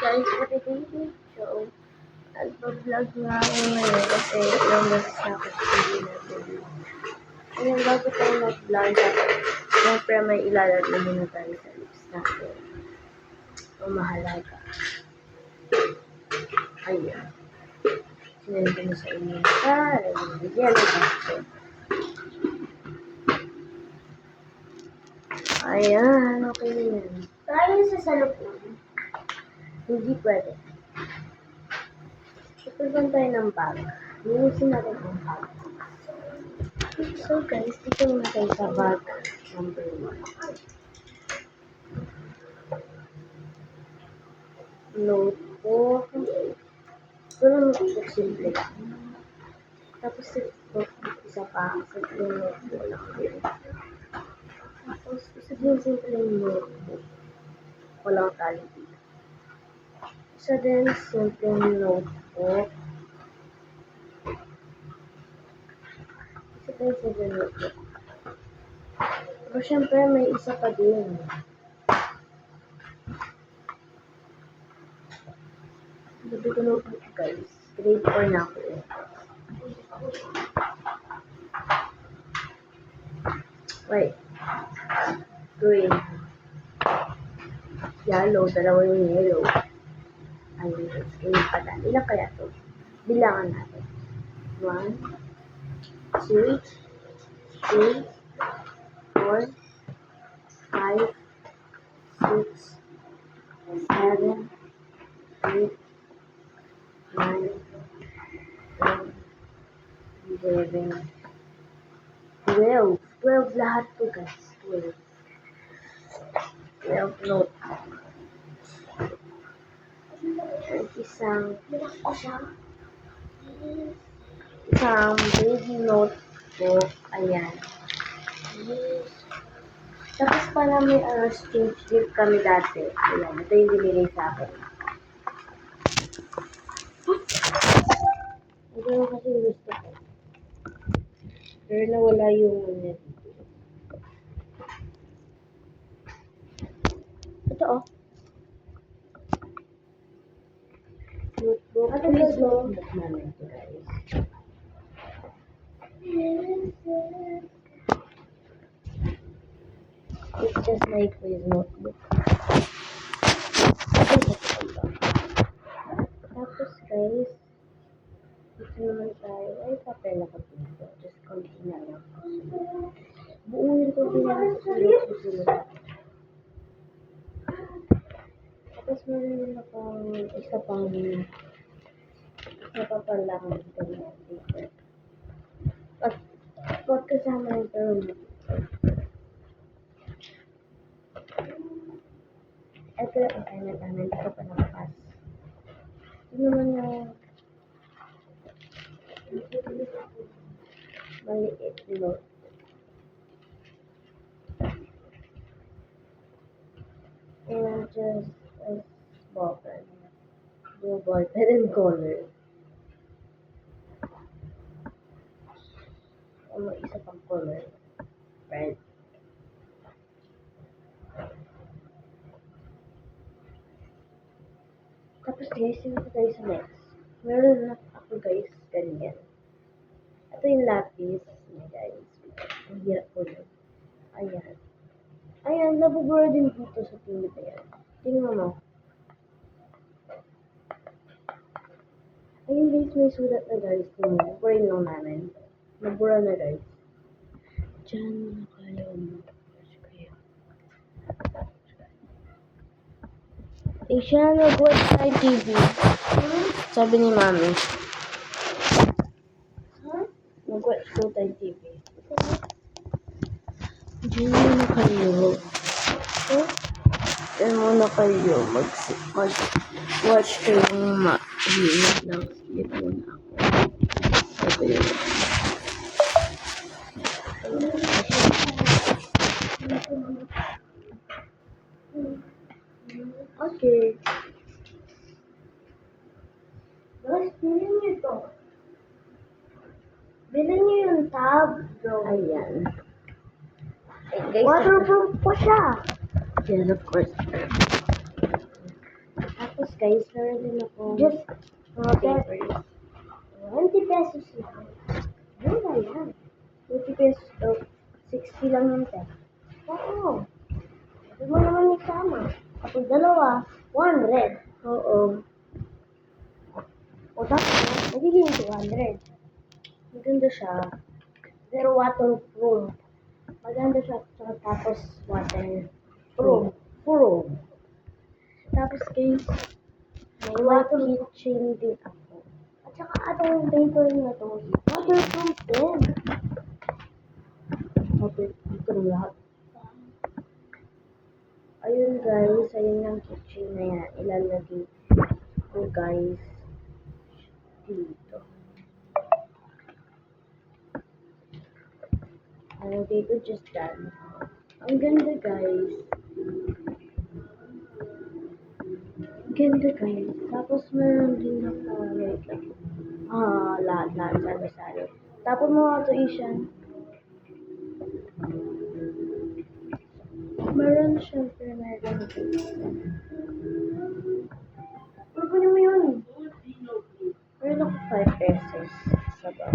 guys for today's video. Nagpa-vlog nga ako ngayon kasi ilang beses na ako hindi natin. Ngayon bago tayo mag-vlog, siyempre may ilalagay muna tayo sa lips natin. O mahalaga. Ayan. Sinayin ko na sa inyo. Bigyan na ako. Ayan, okay na yan. Tayo sa salupin. Hindi pwede. Ipagpan tayo ng bag. Linisin natin ang bag. So guys, dito muna tayo sa bag number 1. Notebook. Ito lang notebook, simple lang. Tapos notebook, isa pa. Simple notebook lang din. Tapos isa din simple notebook. Walang tali dito. Isa din simple notebook. Isa din simple notebook. Pero syempre may isa pa din. Gabi ko notebook guys. Grade 4 na ako eh. Wait. Green. Yellow. Dalawa yung yellow. Ayun guys. Ganyan pala. Ilan kaya to? Bilangan natin. 1, 2, 3, 4, 5, 6, 7, 8, 9, 10, 11, 12. 12 lahat to guys. 12. 12 note. Isang baby notebook. Ayan. Tapos pala may exchange gift kami dati. Ayan. Ito yung binigay sa akin. Ito yung kasi gusto ko. Pero nawala yung net. Ito oh. Notebook. Please notebook namin ito guys. It's just my quiz notebook. Tapos guys, dito naman tayo. Ay, papel ako dito. Just konti na lang. Buuin ko din ang susunod. Tapos meron na pang isa pa palang dito na paper. Pag kasama yung term. Ito yung assignment namin. Ito pa nakapas. Ito naman yung maliit note. And just a ball pen. Blue ball pen and color. May isa pang color. Red. Tapos guys, sino ko tayo sa next? Meron na ako guys, ganyan. Ito yung lapis. Ayan guys. Ang hirap po yun. Ayan. Ayan, nabubura din dito sa pilit na yan. Tingnan mo. Ayun guys, may sulat na guys. Nabubura lang namin. Nabura na guys. Diyan na kayo. Siya nag-watch tayo TV. Sabi ni Mami. Nag-watch ko tayo TV. Diyan muna kayo. Diyan muna kayo. Mag-watch kayong mahilig lang. Sige muna ako. Ito yun. Okay. Guys, bilhin niyo ito. Bilhin niyo yung tab. Ayan. Guys, waterproof po siya. Yes, of course. Tapos guys, meron din ako Just, papers. 20 pesos lang. Mura yan. 20 pesos to 60 lang yung te. Oo. Hindi mo naman isama. Kapag dalawa, 100. Oo. O tapos, magiging 200. Maganda siya. Pero waterproof. Maganda siya. Tapos water. Proof. Proof. Tapos guys, may water keychain din ako. At saka atong paper na to, waterproof din. Waterproof ko lahat. Ayun guys, ayun yung keychain na yan. Ilalagay ko guys dito. Ilalagay ko just done. Ang ganda guys. Ang ganda guys. Tapos meron din ako wait lang. Lahat sari-sari. Tapos mo ito isyan. Meron syempre meron dito.